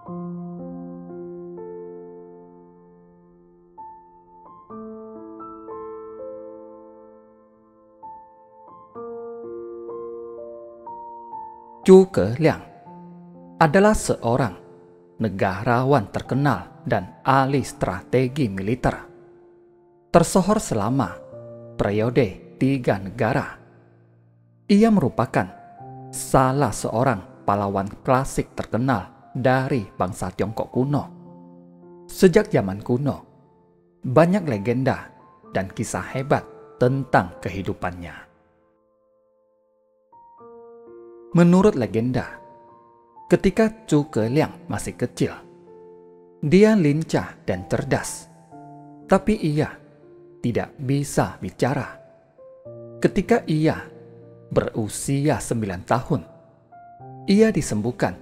Zhuge Liang adalah seorang negarawan terkenal dan ahli strategi militer. Tersohor selama periode 3 negara. Ia merupakan salah seorang pahlawan klasik terkenal dari bangsa Tiongkok kuno. Sejak zaman kuno, banyak legenda dan kisah hebat tentang kehidupannya. Menurut legenda, ketika Zhuge Liang masih kecil, dia lincah dan cerdas, tapi ia tidak bisa bicara. Ketika ia berusia 9 tahun, ia disembuhkan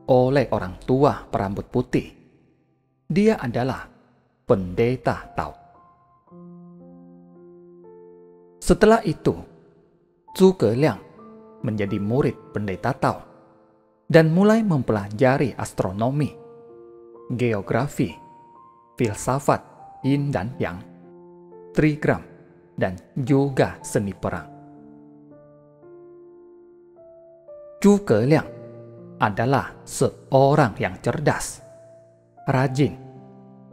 oleh orang tua berambut putih. Dia adalah pendeta Tao. Setelah itu, Zhuge Liang menjadi murid pendeta Tao dan mulai mempelajari astronomi, geografi, filsafat yin dan yang, trigram, dan juga seni perang. Zhuge Liang adalah seorang yang cerdas, rajin,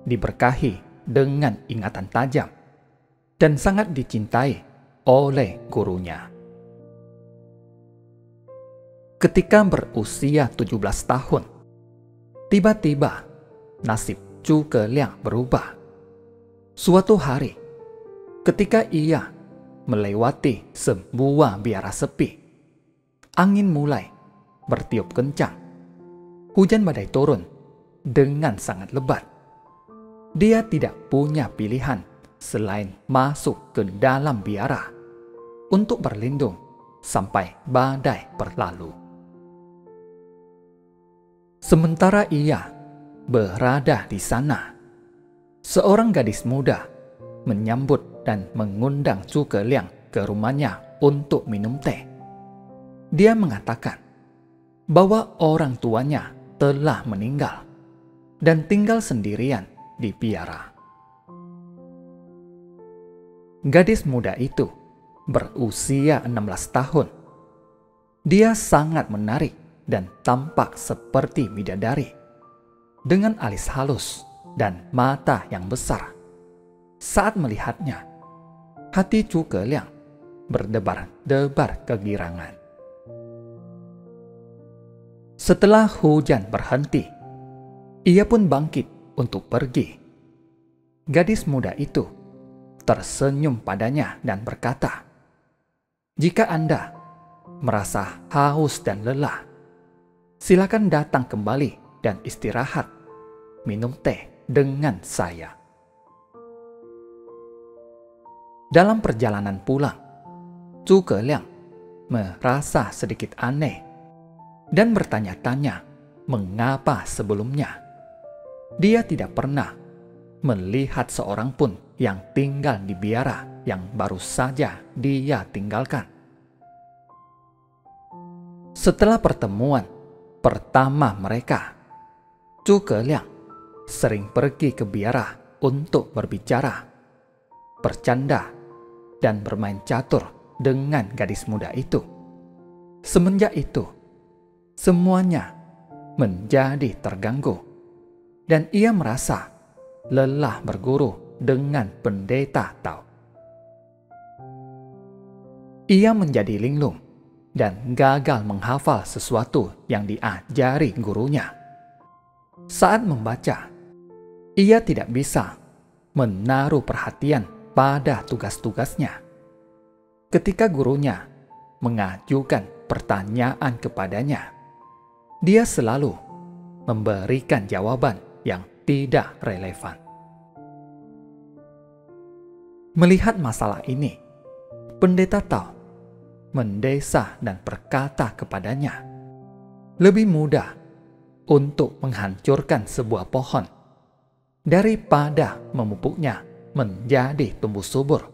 diberkahi dengan ingatan tajam, dan sangat dicintai oleh gurunya. Ketika berusia 17 tahun, tiba-tiba nasib Zhuge Liang berubah. Suatu hari, ketika ia melewati sebuah biara sepi, angin mulai bertiup kencang. Hujan badai turun dengan sangat lebat. Dia tidak punya pilihan selain masuk ke dalam biara untuk berlindung sampai badai berlalu. Sementara ia berada di sana, seorang gadis muda menyambut dan mengundang Zhuge Liang ke rumahnya untuk minum teh. Dia mengatakan bahwa orang tuanya telah meninggal dan tinggal sendirian di biara. Gadis muda itu berusia 16 tahun. Dia sangat menarik dan tampak seperti bidadari, dengan alis halus dan mata yang besar. Saat melihatnya, hati Zhuge Liang berdebar-debar kegirangan. Setelah hujan berhenti, ia pun bangkit untuk pergi. Gadis muda itu tersenyum padanya dan berkata, "Jika Anda merasa haus dan lelah, silakan datang kembali dan istirahat, minum teh dengan saya." Dalam perjalanan pulang, Zhuge Liang merasa sedikit aneh dan bertanya-tanya mengapa sebelumnya dia tidak pernah melihat seorang pun yang tinggal di biara yang baru saja dia tinggalkan. Setelah pertemuan pertama mereka, Zhuge Liang sering pergi ke biara untuk berbicara, bercanda, dan bermain catur dengan gadis muda itu. Semenjak itu, semuanya menjadi terganggu, dan ia merasa lelah berguru dengan pendeta Tao. Ia menjadi linglung dan gagal menghafal sesuatu yang diajari gurunya. Saat membaca, ia tidak bisa menaruh perhatian pada tugas-tugasnya. Ketika gurunya mengajukan pertanyaan kepadanya, dia selalu memberikan jawaban yang tidak relevan. Melihat masalah ini, pendeta Tao mendesah dan berkata kepadanya, lebih mudah untuk menghancurkan sebuah pohon daripada memupuknya menjadi tumbuh subur.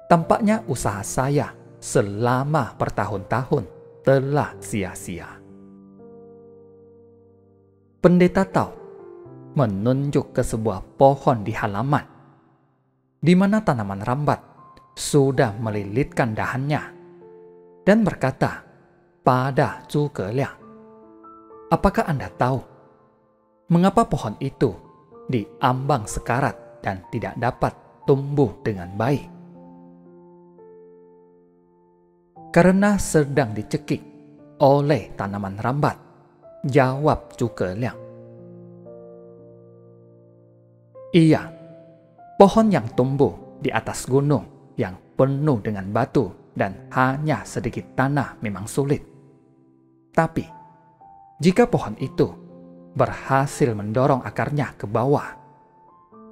Tampaknya usaha saya selama bertahun-tahun telah sia-sia. Pendeta Tao menunjuk ke sebuah pohon di halaman, di mana tanaman rambat sudah melilitkan dahannya, dan berkata pada Zhuge Liang, "Apakah Anda tahu mengapa pohon itu diambang sekarat dan tidak dapat tumbuh dengan baik?" "Karena sedang dicekik oleh tanaman rambat," jawab Zhuge Liang. "Iya, pohon yang tumbuh di atas gunung yang penuh dengan batu dan hanya sedikit tanah memang sulit. Tapi, jika pohon itu berhasil mendorong akarnya ke bawah,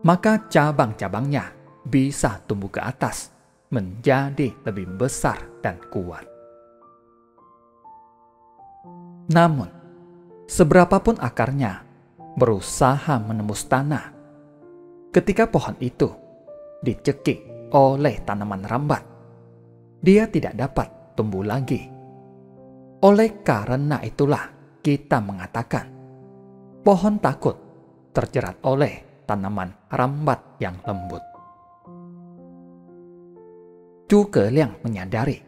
maka cabang-cabangnya bisa tumbuh ke atas menjadi lebih besar dan kuat. Namun, seberapapun akarnya berusaha menembus tanah, ketika pohon itu dicekik oleh tanaman rambat, dia tidak dapat tumbuh lagi. Oleh karena itulah kita mengatakan pohon takut terjerat oleh tanaman rambat yang lembut." Zhuge Liang menyadari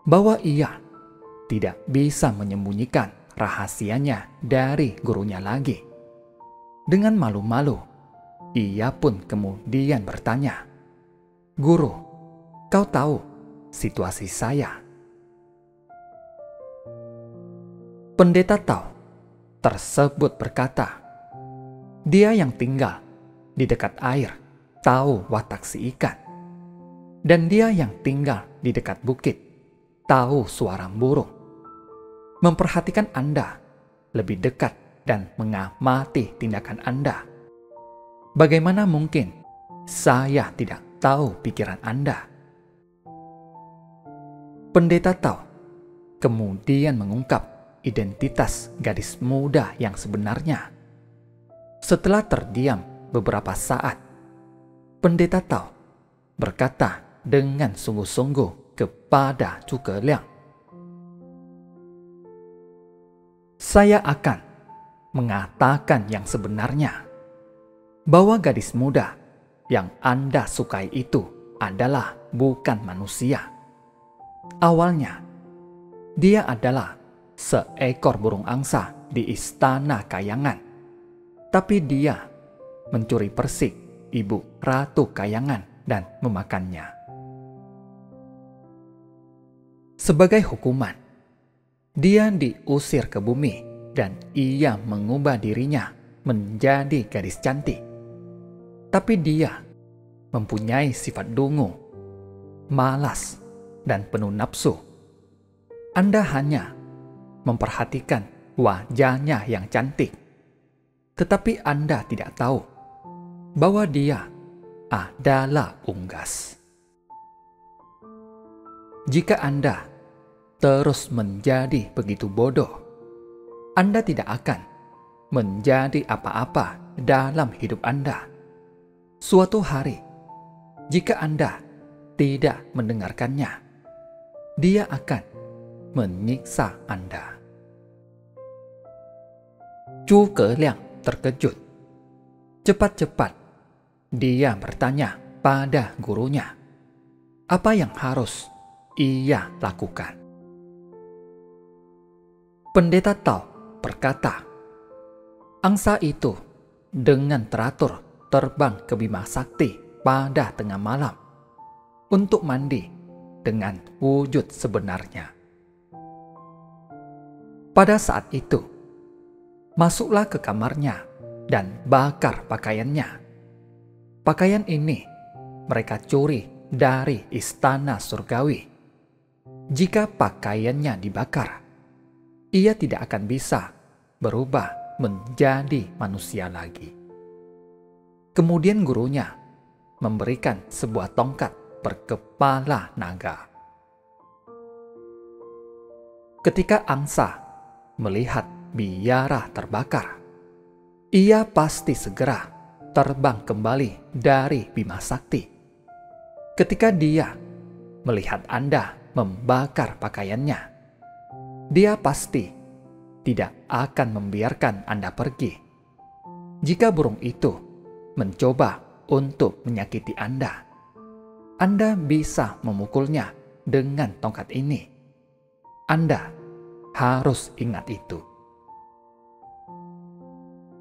bahwa ia tidak bisa menyembunyikan rahasianya dari gurunya lagi. Dengan malu-malu, ia pun kemudian bertanya, "Guru, kau tahu situasi saya?" Pendeta Tao tersebut berkata, "Dia yang tinggal di dekat air tahu watak si ikan. Dan dia yang tinggal di dekat bukit tahu suara burung. Memperhatikan Anda lebih dekat dan mengamati tindakan Anda. Bagaimana mungkin saya tidak tahu pikiran Anda?" Pendeta Tao kemudian mengungkap identitas gadis muda yang sebenarnya. Setelah terdiam beberapa saat, Pendeta Tao berkata dengan sungguh-sungguh kepada Zhuge Liang, "Saya akan mengatakan yang sebenarnya, bahwa gadis muda yang Anda sukai itu adalah bukan manusia. Awalnya, dia adalah seekor burung angsa di istana Kayangan. Tapi dia mencuri persik ibu Ratu Kayangan dan memakannya. Sebagai hukuman, dia diusir ke bumi dan ia mengubah dirinya menjadi gadis cantik. Tapi dia mempunyai sifat dungu, malas, dan penuh nafsu. Anda hanya memperhatikan wajahnya yang cantik, tetapi Anda tidak tahu bahwa dia adalah unggas. Jika Anda terus menjadi begitu bodoh, Anda tidak akan menjadi apa-apa dalam hidup Anda. Suatu hari, jika Anda tidak mendengarkannya, dia akan menyiksa Anda." Zhuge Liang terkejut. Cepat-cepat dia bertanya pada gurunya, apa yang harus ia lakukan. Pendeta Tao berkata, "Angsa itu dengan teratur terbang ke Bima Sakti pada tengah malam untuk mandi dengan wujud sebenarnya. Pada saat itu, masuklah ke kamarnya dan bakar pakaiannya. Pakaian ini mereka curi dari istana surgawi. Jika pakaiannya dibakar, ia tidak akan bisa berubah menjadi manusia lagi." Kemudian gurunya memberikan sebuah tongkat berkepala naga. Ketika angsa melihat biara terbakar, ia pasti segera terbang kembali dari Bima Sakti. Ketika dia melihat Anda membakar pakaiannya, dia pasti tidak akan membiarkan Anda pergi. Jika burung itu mencoba untuk menyakiti Anda bisa memukulnya dengan tongkat ini. Anda harus ingat itu.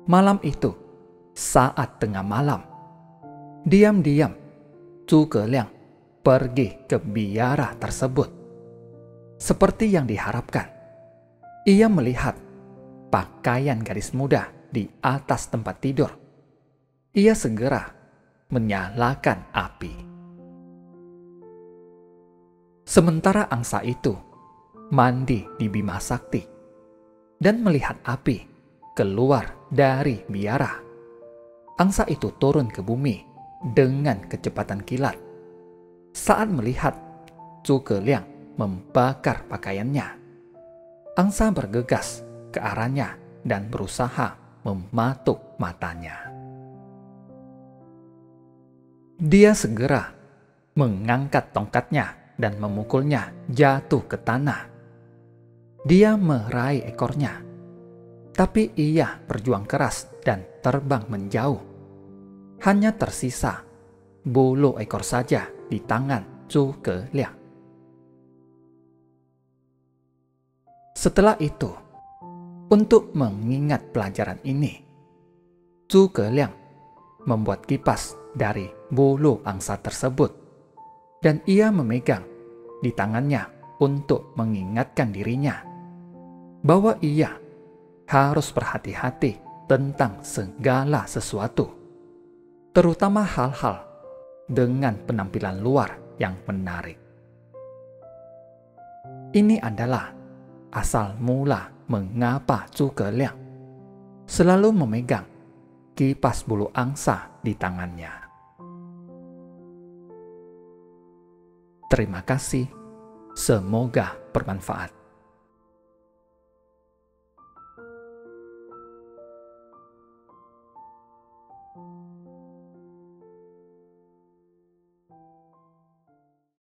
Malam itu, saat tengah malam, diam-diam Zhuge Liang pergi ke biara tersebut. Seperti yang diharapkan, ia melihat pakaian gadis muda di atas tempat tidur. Ia segera menyalakan api. Sementara angsa itu mandi di Bima Sakti dan melihat api keluar dari biara, angsa itu turun ke bumi dengan kecepatan kilat. Saat melihat Zhuge Liang membakar pakaiannya, angsa bergegas ke arahnya dan berusaha mematuk matanya. Dia segera mengangkat tongkatnya dan memukulnya jatuh ke tanah. Dia meraih ekornya, tapi ia berjuang keras dan terbang menjauh. Hanya tersisa bulu ekor saja di tangan Zhuge Liang. Setelah itu, untuk mengingat pelajaran ini, Zhuge Liang membuat kipas dari bulu angsa tersebut dan ia memegang di tangannya untuk mengingatkan dirinya bahwa ia harus berhati-hati tentang segala sesuatu, terutama hal-hal dengan penampilan luar yang menarik. Ini adalah asal mula mengapa Zhuge Liang selalu memegang kipas bulu angsa di tangannya. Terima kasih, semoga bermanfaat.